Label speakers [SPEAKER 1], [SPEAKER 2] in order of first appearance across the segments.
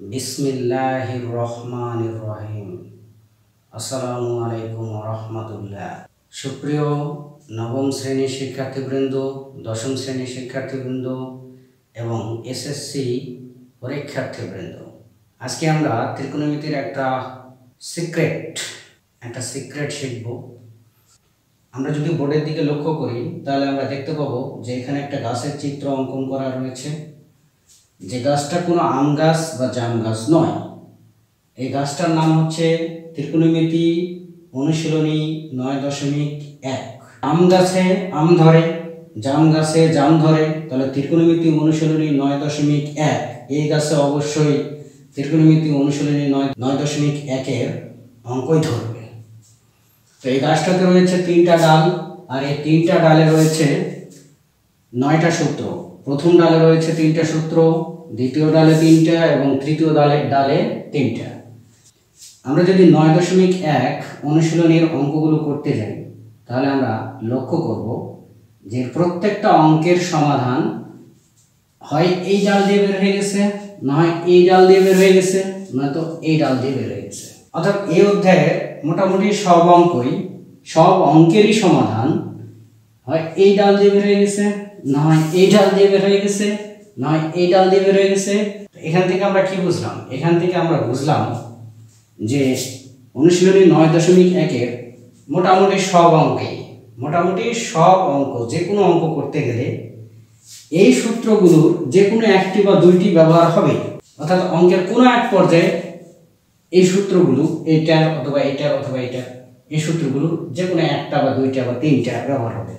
[SPEAKER 1] বিসমিল্লাহির রহমানির রহিম। আসসালামু আলাইকুম রহমতুল্লাহ। সুপ্রিয় নবম শ্রেণীর শিক্ষার্থীবৃন্দ, দশম শ্রেণীর শিক্ষার্থীবৃন্দ এবং এসএসসি পরীক্ষার্থীবৃন্দ, আজকে আমরা ত্রিকোণমিতির একটা সিক্রেট শিখব। আমরা যদি বোর্ডের দিকে লক্ষ্য করি তাহলে আমরা দেখতে পাবো যে এখানে একটা গাছের চিত্র অঙ্কন করা রয়েছে। যে গাছটা কোনো আম গাছ বা জাম গাছ নয়। এই গাছটার নাম হচ্ছে ত্রিকোণমিতি অনুশীলনী 9.1। আম গাছে আম ধরে, জাম গাছে জাম ধরে, তাহলে ত্রিকোণমিতি অনুশীলনী 9.1 এই গাছে অবশ্যই ত্রিকোণমিতি অনুশীলনী 9.1 অঙ্কই ধরবে। তো এই গাছটাতে রয়েছে 3টা ডাল, আর এই 3টা ডালে রয়েছে 9টা সূত্র। প্রথম ডালে রয়েছে 3টা সূত্র, দ্বিতীয় ডালে 3টা এবং তৃতীয় ডালে 3টা। আমরা যদি 9.1 অনুশীলনীর অঙ্কগুলো করতে যাই তাহলে আমরা লক্ষ্য করব যে প্রত্যেকটা অঙ্কের সমাধান হয় এই ডাল দিয়ে বের হয়ে গেছে, নয় এই ডাল দিয়ে বের হয়ে গেছে, নয়তো এই ডাল দিয়ে বের হয়ে গেছে। অর্থাৎ এই অধ্যায়ের মোটামুটি সব অঙ্কেরই সমাধান হয় এই ডাল দিয়ে বের হয়ে গেছে, নয় এই ডাল দিয়ে বের হয়ে গেছে, নয় এই ডাল দিয়ে বের হয়ে গেছে। এখান থেকে আমরা কি বুঝলাম? এখান থেকে আমরা বুঝলাম যে অনুশীলনী 9.1 মোটামুটি সব অঙ্ক, যে কোনো অঙ্ক করতে গেলে এই সূত্রগুলোর যে কোনো একটি বা দুইটি ব্যবহার হবে। অর্থাৎ অঙ্কের কোনো এক পর্যায়ে এই সূত্রগুলো এইটার অথবা এইটার অথবা এইটার, এই সূত্রগুলোর যে কোনো একটা বা দুইটা বা 3টা ব্যবহার হবে।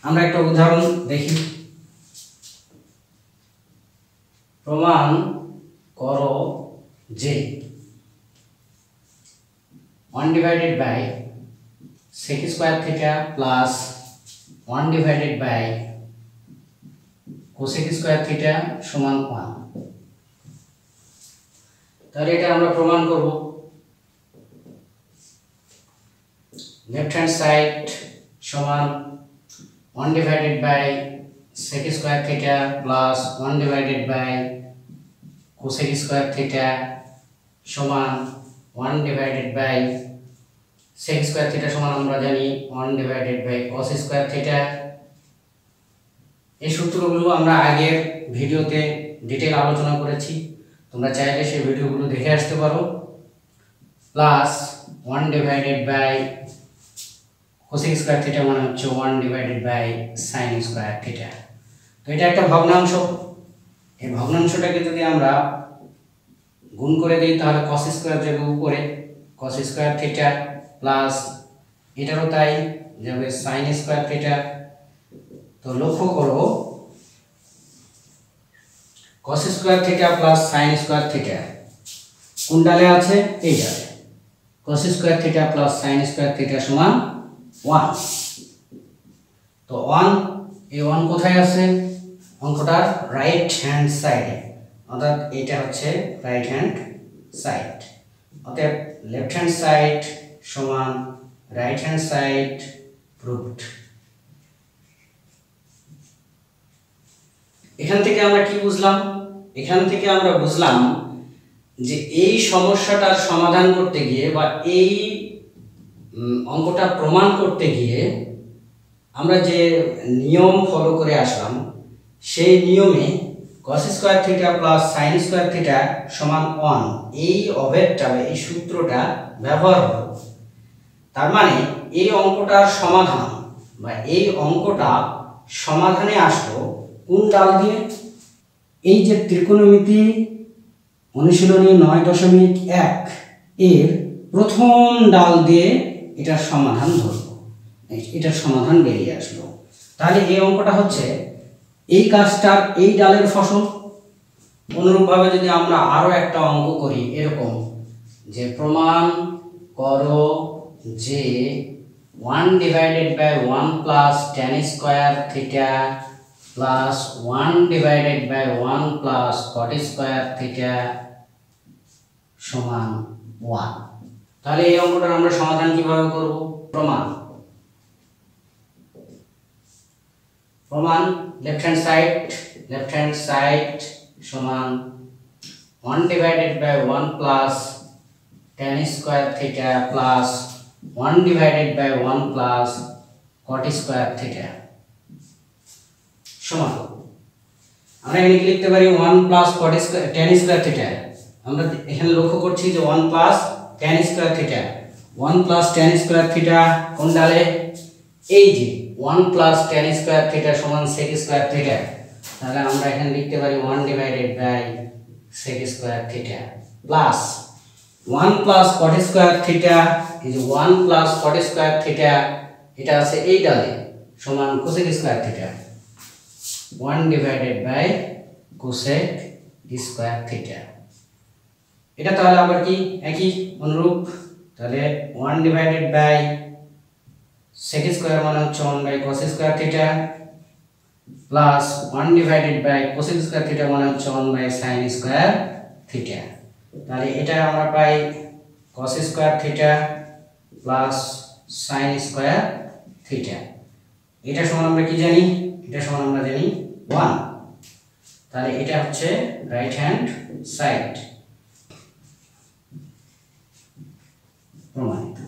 [SPEAKER 1] আমরা একটা উদাহরণ দেখি। প্রমাণ করো যে 1/sec square theta plus 1/cosec square theta সমান 1। তাহলে এটা আমরা প্রমাণ করব। লেফট হ্যান্ড সাইড সমান 1/sec square theta plus 1/cosec square theta সমান 1/sec স্কয়ার থিটা সমান আমরা জানি 1/cos স্কয়ার থিটা। এই সূত্রগুলো আমরা আগের ভিডিওতে ডিটেইল আলোচনা করেছি, তোমরা চাইলে সেই ভিডিওগুলো দেখে আসতে পারো। প্লাস 1/cosec স্কয়ার থিটা মানে হচ্ছে 1/sin স্কয়ার থিটা। তো এটা একটা ভগ্নাংশ। এই ভগ্নাংশটাকে যদি আমরা গুণ করে দিই তাহলে cos স্কয়ার যাবে উপরে, cos স্কয়ার থিটা প্লাস এটারও তাই যাবে sin স্কয়ার থিটা। তো লক্ষ্য করো cos square theta plus sin square theta কোন ডালে আছে? এই ডালে। cos square theta plus sin square theta সমান 1। তো 1, এই 1 কোথায় আছে? অঙ্কটার রাইট হ্যান্ড সাইডে, অর্থাৎ এটা হচ্ছে রাইট হ্যান্ড সাইড। অতএব লেফট হ্যান্ড সাইড সমান রাইট হ্যান্ড সাইড প্রুভড। এখান থেকে আমরা কি বুঝলাম? এখান থেকে আমরা বুঝলাম যে এই সমস্যাটার সমাধান করতে গিয়ে বা এই অঙ্কটা প্রমাণ করতে গিয়ে আমরা যে নিয়ম ফলো করে আসলাম সেই নিয়মে cos square theta plus sin square theta সমান 1 এই অভেদটা, এই সূত্রটা ব্যবহার হলো। তার মানে এই অঙ্কটার সমাধান বা এই অঙ্কটা সমাধানে আসলো কোন ডাল দিয়ে? এই যে ত্রিকোণমিতি অনুশীলনী 9.1 এর প্রথম ডাল দিয়ে এটার সমাধান ধরবো, এটার সমাধান বেরিয়ে আসলো। তাহলে এই অঙ্কটা হচ্ছে এই গাছটার এই ডালের ফসল। অনুরূপভাবে যদি আমরা আরো একটা অঙ্ক করি এরকম, যে প্রমাণ করো যে 1/1 plus tan square theta plus 1/1 plus cot square theta সমান 1। তাহলে এই অঙ্কটার আমরা সমাধান কিভাবে করব? প্রমাণ লেফট হ্যান্ড সাইড সমান 1 divided by 1 plus tan square theta plus 1 divided by 1 plus cot square theta সমান আমরা এখানে কি লিখতে পারি 1 plus cot square tan square theta আমরা এখানে লক্ষ্য করছি যে 1 plus tan square theta 1 plus tan square theta কোন ডালে এই যে 1 plus tan square theta সমান sec square theta তাহলে আমরা এখানে লিখতে পারি 1 divided by sec square theta plus 1 plus cot square theta is 1 plus cot square theta এটা আছে এই ডালে সমান cosec square theta 1 divided by cosec square theta এটা তাহলে আবার কি একই অনুরূপ তাহলে 1 divided by sec square মানে হচ্ছে 1 by cos square theta plus 1 divided by cosec square theta মানে হচ্ছে 1 by sin square theta তাহলে এটা আমরা পাই cos square theta plus sin square theta এটা সমান আমরা কি জানি এটা সমান আমরা জানি 1 তাহলে এটা হচ্ছে রাইট হ্যান্ড সাইড প্রমাণিত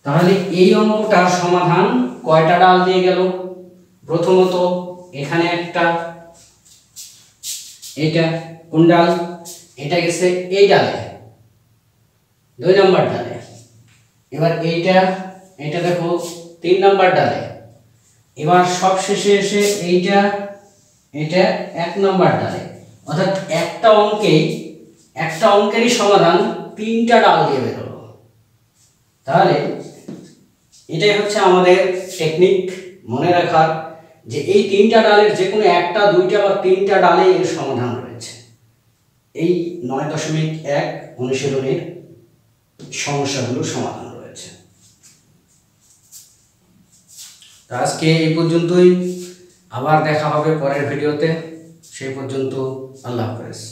[SPEAKER 1] তাহলে এই অঙ্কটার সমাধান কয়টা ডাল দিয়ে গেল প্রথমত এখানে একটা এটা কোন ডাল এটা গেছে এই ডালে 2 নাম্বার ডালে এবার এটা দেখো 3 নাম্বার ডালে এবার সবশেষে এসে এটা 1 নাম্বার ডালে অর্থাৎ একটা অঙ্কেরই সমাধান 3টা ডাল দিয়ে বের হলো তাহলে এটাই হচ্ছে আমাদের টেকনিক মনে রাখার যে এই 3টা ডালের যে কোনো একটা 2টা বা 3টা ডালে এর সমাধান রয়েছে এই 9.1 অনুশীলনের সমস্যাগুলোর সমাধান রয়েছে তো আজকে এই পর্যন্তই আবার দেখা হবে পরের ভিডিওতে সেই পর্যন্ত আল্লাহ হাফেজ